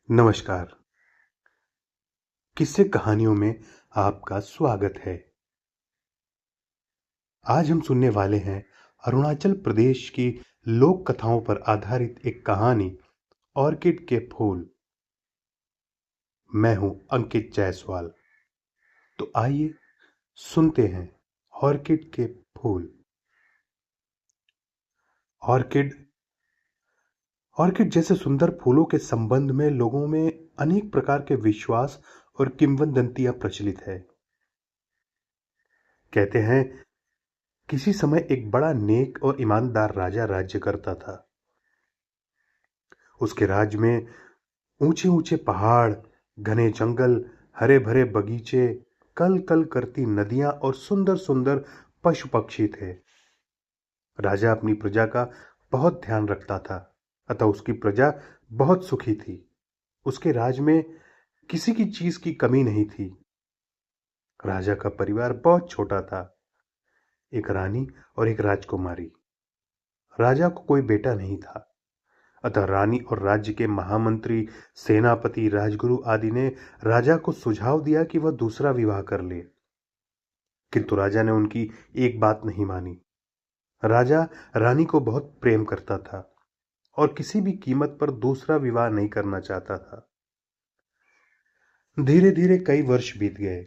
नमस्कार। किस्से कहानियों में आपका स्वागत है। आज हम सुनने वाले हैं अरुणाचल प्रदेश की लोक कथाओं पर आधारित एक कहानी, ऑर्किड के फूल। मैं हूं अंकित जायसवाल। तो आइए सुनते हैं ऑर्किड के फूल। ऑर्किड ऑर्किड जैसे सुंदर फूलों के संबंध में लोगों में अनेक प्रकार के विश्वास और किंवदंतियां प्रचलित है। कहते हैं किसी समय एक बड़ा नेक और ईमानदार राजा राज्य करता था। उसके राज्य में ऊंचे ऊंचे पहाड़, घने जंगल, हरे भरे बगीचे, कल कल करती नदियां और सुंदर सुंदर पशु पक्षी थे। राजा अपनी प्रजा का बहुत ध्यान रखता था, अतः उसकी प्रजा बहुत सुखी थी। उसके राज में किसी की चीज की कमी नहीं थी। राजा का परिवार बहुत छोटा था, एक रानी और एक राजकुमारी। राजा को कोई बेटा नहीं था, अतः रानी और राज्य के महामंत्री, सेनापति, राजगुरु आदि ने राजा को सुझाव दिया कि वह दूसरा विवाह कर ले। किंतु राजा ने उनकी एक बात नहीं मानी। राजा रानी को बहुत प्रेम करता था और किसी भी कीमत पर दूसरा विवाह नहीं करना चाहता था। धीरे धीरे कई वर्ष बीत गए।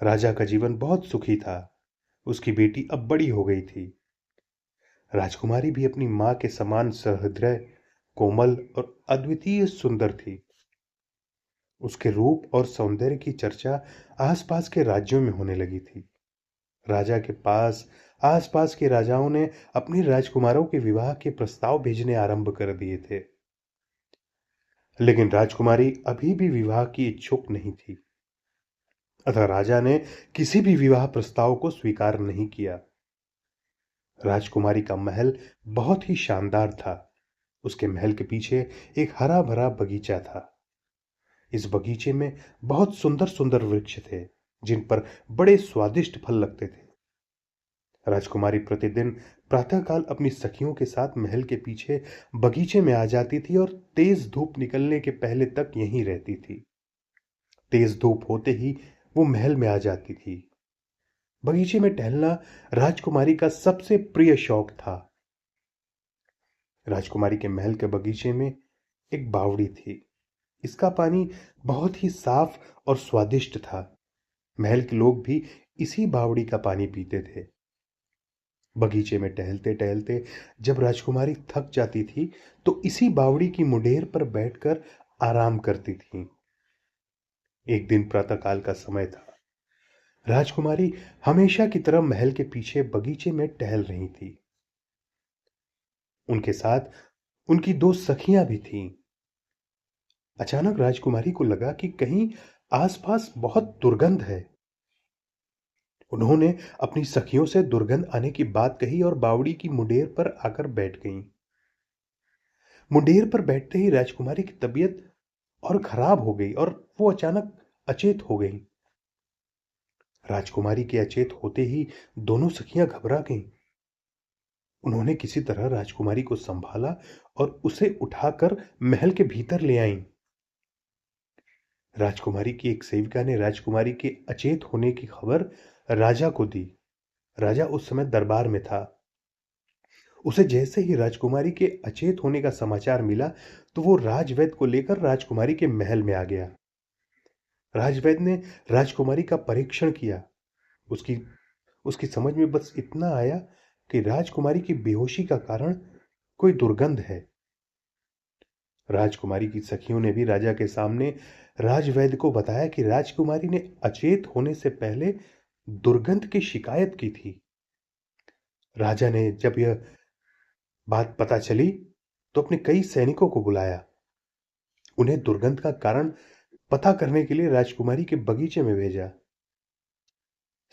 राजा का जीवन बहुत सुखी था। उसकी बेटी अब बड़ी हो गई थी। राजकुमारी भी अपनी मां के समान सहृदय, कोमल और अद्वितीय सुंदर थी। उसके रूप और सौंदर्य की चर्चा आसपास के राज्यों में होने लगी थी। राजा के पास आसपास के राजाओं ने अपनी राजकुमारों के विवाह के प्रस्ताव भेजने आरंभ कर दिए थे। लेकिन राजकुमारी अभी भी विवाह की इच्छुक नहीं थी, अतः राजा ने किसी भी विवाह प्रस्ताव को स्वीकार नहीं किया। राजकुमारी का महल बहुत ही शानदार था। उसके महल के पीछे एक हरा भरा बगीचा था। इस बगीचे में बहुत सुंदर सुंदर वृक्ष थे, जिन पर बड़े स्वादिष्ट फल लगते थे। राजकुमारी प्रतिदिन प्रातःकाल अपनी सखियों के साथ महल के पीछे बगीचे में आ जाती थी और तेज धूप निकलने के पहले तक यहीं रहती थी। तेज धूप होते ही वो महल में आ जाती थी। बगीचे में टहलना राजकुमारी का सबसे प्रिय शौक था। राजकुमारी के महल के बगीचे में एक बावड़ी थी। इसका पानी बहुत ही साफ और स्वादिष्ट था। महल के लोग भी इसी बावड़ी का पानी पीते थे। बगीचे में टहलते टहलते जब राजकुमारी थक जाती थी तो इसी बावड़ी की मुंडेर पर बैठकर आराम करती थी। एक दिन प्रातःकाल का समय था। राजकुमारी हमेशा की तरह महल के पीछे बगीचे में टहल रही थी। उनके साथ उनकी दो सखियां भी थीं। अचानक राजकुमारी को लगा कि कहीं आसपास बहुत दुर्गंध है। उन्होंने अपनी सखियों से दुर्गंध आने की बात कही और बावड़ी की मुंडेर पर आकर बैठ गईं। मुंडेर पर बैठते ही राजकुमारी की तबीयत और खराब हो गई और वो अचानक अचेत हो गई। राजकुमारी के अचेत होते ही दोनों सखियां घबरा गईं। उन्होंने किसी तरह राजकुमारी को संभाला और उसे उठाकर महल के भीतर ले आईं। राजकुमारी की एक सेविका ने राजकुमारी के अचेत होने की खबर राजा को दी। राजा उस समय दरबार में था। उसे जैसे ही राजकुमारी के अचेत होने का समाचार मिला तो वो राजवैद्य को लेकर राजकुमारी के महल में आ गया। राजवैद्य ने राजकुमारी का परीक्षण किया। उसकी उसकी समझ में बस इतना आया कि राजकुमारी की बेहोशी का कारण कोई दुर्गंध है। राजकुमारी की सखियों ने भी राजा के सामने राजवैद्य को बताया कि राजकुमारी ने अचेत होने से पहले दुर्गंध की शिकायत की थी। राजा ने जब यह बात पता चली तो अपने कई सैनिकों को बुलाया। उन्हें दुर्गंध का कारण पता करने के लिए राजकुमारी के बगीचे में भेजा।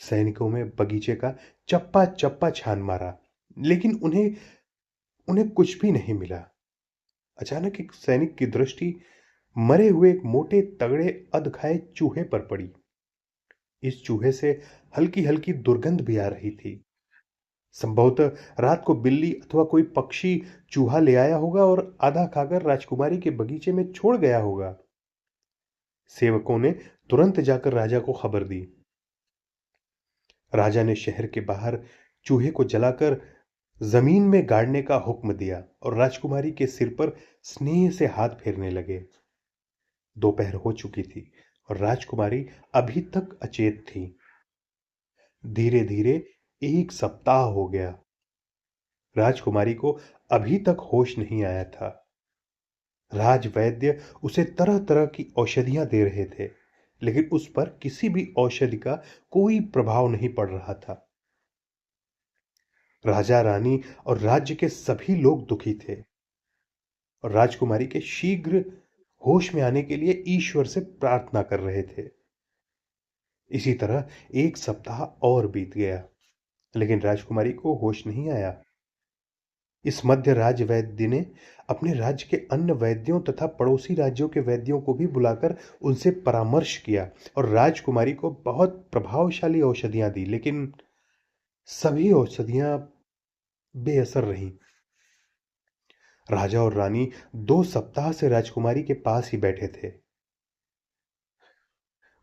सैनिकों में बगीचे का चप्पा चप्पा छान मारा, लेकिन उन्हें उन्हें कुछ भी नहीं मिला। अचानक एक सैनिक की दृष्टि मरे हुए एक मोटे तगड़े अधखाए चूहे पर पड़ी। इस चूहे से हल्की हल्की दुर्गंध भी आ रही थी। संभवतः रात को बिल्ली अथवा कोई पक्षी चूहा ले आया होगा और आधा खाकर राजकुमारी के बगीचे में छोड़ गया होगा। सेवकों ने तुरंत जाकर राजा को खबर दी। राजा ने शहर के बाहर चूहे को जलाकर जमीन में गाड़ने का हुक्म दिया और राजकुमारी के सिर पर स्नेह से हाथ फेरने लगे। दोपहर हो चुकी थी और राजकुमारी अभी तक अचेत थी। धीरे धीरे 1 सप्ताह हो गया। राजकुमारी को अभी तक होश नहीं आया था। राजवैद्य उसे तरह तरह की औषधियां दे रहे थे, लेकिन उस पर किसी भी औषधि का कोई प्रभाव नहीं पड़ रहा था। राजा रानी और राज्य के सभी लोग दुखी थे और राजकुमारी के शीघ्र होश में आने के लिए ईश्वर से प्रार्थना कर रहे थे। इसी तरह 1 सप्ताह और बीत गया, लेकिन राजकुमारी को होश नहीं आया। इस मध्य राजवैद्य ने अपने राज्य के अन्य वैद्यों तथा पड़ोसी राज्यों के वैद्यों को भी बुलाकर उनसे परामर्श किया और राजकुमारी को बहुत प्रभावशाली औषधियां दी, लेकिन सभी औषधियां बेअसर रहीं। राजा और रानी 2 सप्ताह से राजकुमारी के पास ही बैठे थे।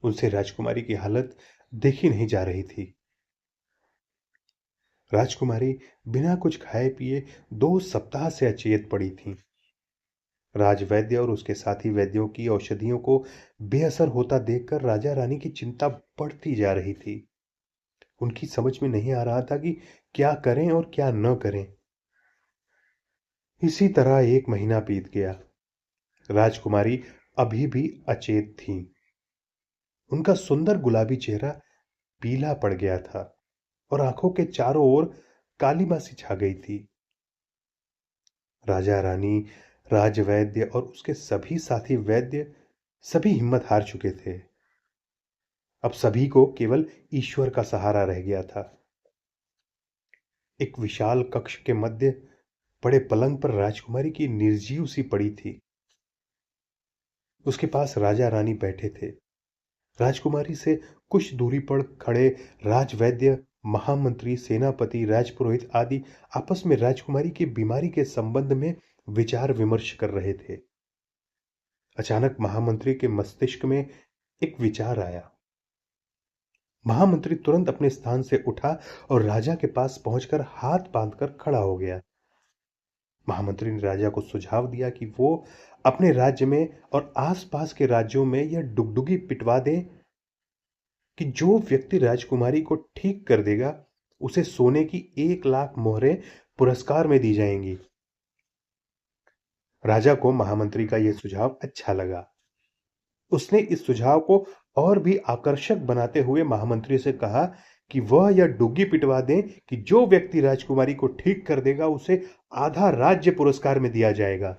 उनसे राजकुमारी की हालत देखी नहीं जा रही थी। राजकुमारी बिना कुछ खाए पिए 2 सप्ताह से अचेत पड़ी थी। राजवैद्य और उसके साथी वैद्यों की औषधियों को बेअसर होता देखकर राजा रानी की चिंता बढ़ती जा रही थी। उनकी समझ में नहीं आ रहा था कि क्या करें और क्या न करें। इसी तरह 1 महीना बीत गया। राजकुमारी अभी भी अचेत थी। उनका सुंदर गुलाबी चेहरा पीला पड़ गया था और आंखों के चारों ओर कालिमा सी छा गई थी। राजा रानी, राजवैद्य और उसके सभी साथी वैद्य सभी हिम्मत हार चुके थे। अब सभी को केवल ईश्वर का सहारा रह गया था। एक विशाल कक्ष के मध्य बड़े पलंग पर राजकुमारी की निर्जीव सी पड़ी थी। उसके पास राजा रानी बैठे थे। राजकुमारी से कुछ दूरी पर खड़े राजवैद्य, महामंत्री, सेनापति, राजपुरोहित आदि आपस में राजकुमारी की बीमारी के संबंध में विचार विमर्श कर रहे थे। अचानक महामंत्री के मस्तिष्क में एक विचार आया। महामंत्री तुरंत अपने स्थान से उठा और राजा के पास पहुंचकर हाथ बांधकर खड़ा हो गया। महामंत्री ने राजा को सुझाव दिया कि वो अपने राज्य में और आसपास के राज्यों में यह डुगडुगी पिटवा दे कि जो व्यक्ति राजकुमारी को ठीक कर देगा उसे सोने की 1 लाख मोहरें पुरस्कार में दी जाएंगी। राजा को महामंत्री का यह सुझाव अच्छा लगा। उसने इस सुझाव को और भी आकर्षक बनाते हुए महामंत्री से कहा कि वह यह डुग्गी पिटवा दें कि जो व्यक्ति राजकुमारी को ठीक कर देगा उसे आधा राज्य पुरस्कार में दिया जाएगा।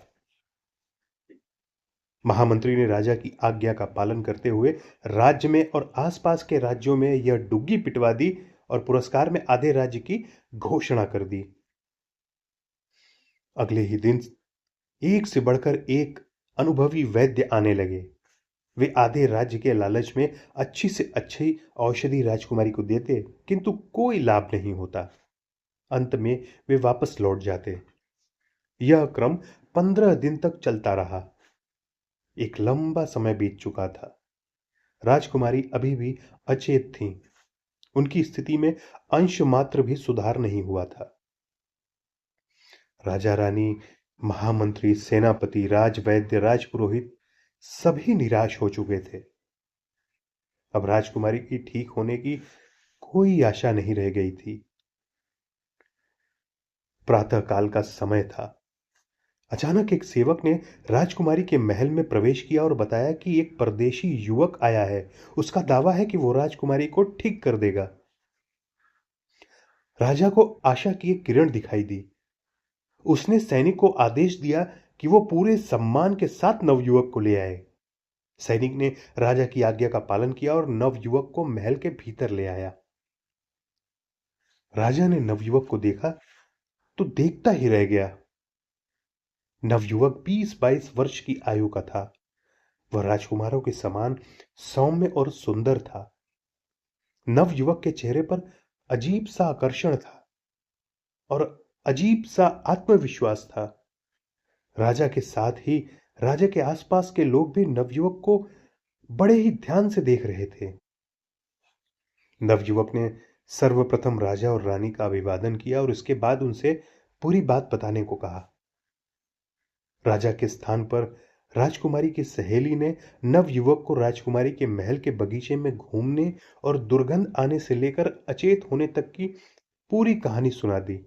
महामंत्री ने राजा की आज्ञा का पालन करते हुए राज्य में और आसपास के राज्यों में यह डुग्गी पिटवा दी और पुरस्कार में आधे राज्य की घोषणा कर दी। अगले ही दिन एक से बढ़कर एक अनुभवी वैद्य आने लगे। वे आधे राज्य के लालच में अच्छी से अच्छी औषधि राजकुमारी को देते, किंतु कोई लाभ नहीं होता। अंत में वे वापस लौट जाते। यह क्रम 15 दिन तक चलता रहा। एक लंबा समय बीत चुका था। राजकुमारी अभी भी अचेत थीं। उनकी स्थिति में अंश मात्र भी सुधार नहीं हुआ था। राजा रानी, महामंत्री, सेनापति, राजवैद्य, राजपुरोहित सभी निराश हो चुके थे। अब राजकुमारी की ठीक होने की कोई आशा नहीं रह गई थी। प्रातः काल का समय था। अचानक एक सेवक ने राजकुमारी के महल में प्रवेश किया और बताया कि एक परदेशी युवक आया है। उसका दावा है कि वो राजकुमारी को ठीक कर देगा। राजा को आशा की एक किरण दिखाई दी। उसने सैनिक को आदेश दिया कि वो पूरे सम्मान के साथ नवयुवक को ले आए। सैनिक ने राजा की आज्ञा का पालन किया और नवयुवक को महल के भीतर ले आया। राजा ने नवयुवक को देखा तो देखता ही रह गया। नवयुवक 20-22 वर्ष की आयु का था। वह राजकुमारों के समान सौम्य और सुंदर था। नवयुवक के चेहरे पर अजीब सा आकर्षण था। और अजीब सा आत्मविश्वास था। राजा के साथ ही राजा के आसपास के लोग भी नवयुवक को बड़े ही ध्यान से देख रहे थे। नवयुवक ने सर्वप्रथम राजा और रानी का अभिवादन किया और उसके बाद उनसे पूरी बात बताने को कहा। राजा के स्थान पर राजकुमारी की सहेली ने नवयुवक को राजकुमारी के महल के बगीचे में घूमने और दुर्गंध आने से लेकर अचेत होने तक की पूरी कहानी सुना दी।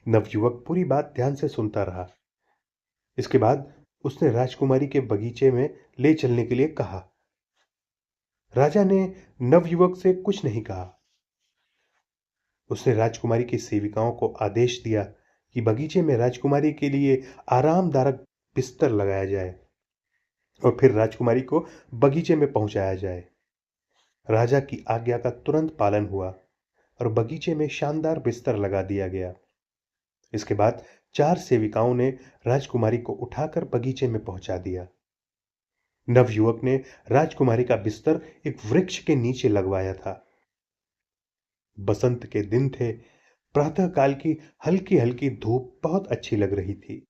नवयुवक पूरी बात ध्यान से सुनता रहा। इसके बाद उसने राजकुमारी के बगीचे में ले चलने के लिए कहा। राजा ने नवयुवक से कुछ नहीं कहा। उसने राजकुमारी की सेविकाओं को आदेश दिया कि बगीचे में राजकुमारी के लिए आरामदायक बिस्तर लगाया जाए और फिर राजकुमारी को बगीचे में पहुंचाया जाए। राजा की आज्ञा का तुरंत पालन हुआ और बगीचे में शानदार बिस्तर लगा दिया गया। इसके बाद 4 सेविकाओं ने राजकुमारी को उठाकर बगीचे में पहुंचा दिया। नवयुवक ने राजकुमारी का बिस्तर एक वृक्ष के नीचे लगवाया था। बसंत के दिन थे। प्रातः काल की हल्की हल्की धूप बहुत अच्छी लग रही थी।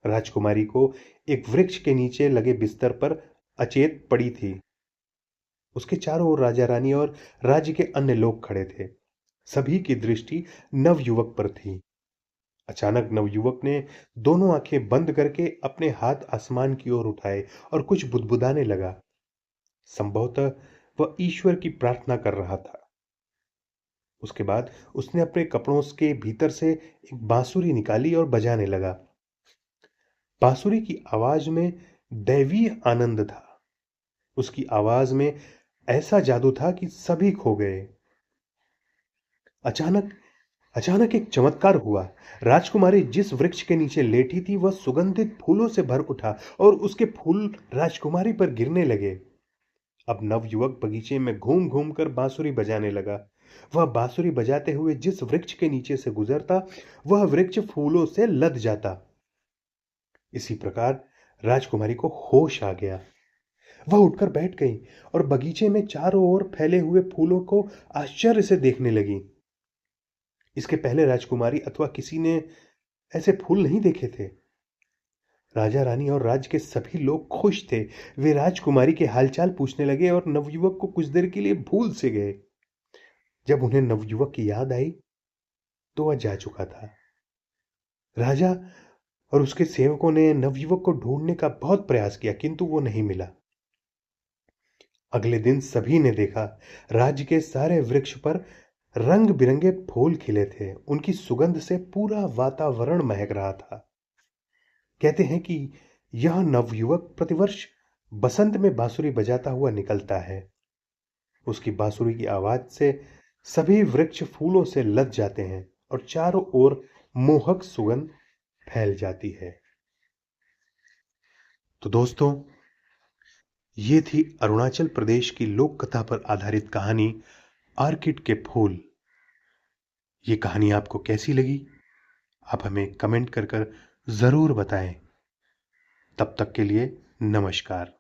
राजकुमारी को एक वृक्ष के नीचे लगे बिस्तर पर अचेत पड़ी थी। उसके चारों ओर राजा रानी और राज्य के अन्य लोग खड़े थे। सभी की दृष्टि नवयुवक पर थी। अचानक नवयुवक ने दोनों आंखें बंद करके अपने हाथ आसमान की ओर उठाए और कुछ बुदबुदाने लगा। संभवतः वह ईश्वर की प्रार्थना कर रहा था। उसके बाद उसने अपने कपड़ों के भीतर से एक बांसुरी निकाली और बजाने लगा। बांसुरी की आवाज में दैवीय आनंद था। उसकी आवाज में ऐसा जादू था कि सभी खो गए। अचानक एक चमत्कार हुआ। राजकुमारी जिस वृक्ष के नीचे लेटी थी वह सुगंधित फूलों से भर उठा और उसके फूल राजकुमारी पर गिरने लगे। अब नवयुवक बगीचे में घूम घूम कर बांसुरी बजाने लगा। वह बांसुरी बजाते हुए जिस वृक्ष के नीचे से गुजरता वह वृक्ष फूलों से लद जाता। इसी प्रकार राजकुमारी को होश आ गया। वह उठकर बैठ गई और बगीचे में चारों ओर फैले हुए फूलों को आश्चर्य से देखने लगी। इसके पहले राजकुमारी अथवा किसी ने ऐसे फूल नहीं देखे थे। राजा रानी और राज्य के सभी लोग खुश थे। वे राजकुमारी के हालचाल पूछने लगे और नवयुवक को कुछ देर के लिए भूल से गए। जब उन्हें नवयुवक की याद आई तो वह जा चुका था। राजा और उसके सेवकों ने नवयुवक को ढूंढने का बहुत प्रयास किया किंतु वो नहीं मिला। अगले दिन सभी ने देखा राज्य के सारे वृक्ष पर रंग बिरंगे फूल खिले थे। उनकी सुगंध से पूरा वातावरण महक रहा था। कहते हैं कि यह नवयुवक प्रतिवर्ष बसंत में बांसुरी बजाता हुआ निकलता है। उसकी बांसुरी की आवाज से सभी वृक्ष फूलों से लद जाते हैं और चारों ओर मोहक सुगंध फैल जाती है। तो दोस्तों, ये थी अरुणाचल प्रदेश की लोक कथा पर आधारित कहानी आर्किड के फूल। ये कहानी आपको कैसी लगी? आप हमें कमेंट कर जरूर बताएं। तब तक के लिए नमस्कार।